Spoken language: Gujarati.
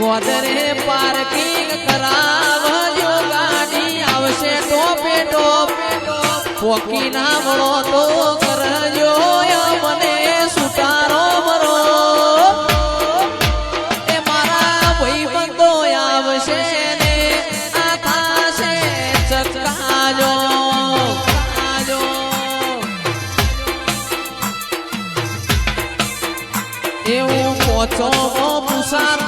ગોદરે પાર્કિંગ કરાવજો ગાડી આવશે ટોપે ટોપ પોકી ના મળો તો કરજો મને સુતારો મરો એ મારા ભાઈ બંધો આવશે ને આ થાશે ચકાજો એવું પોચો પુસાર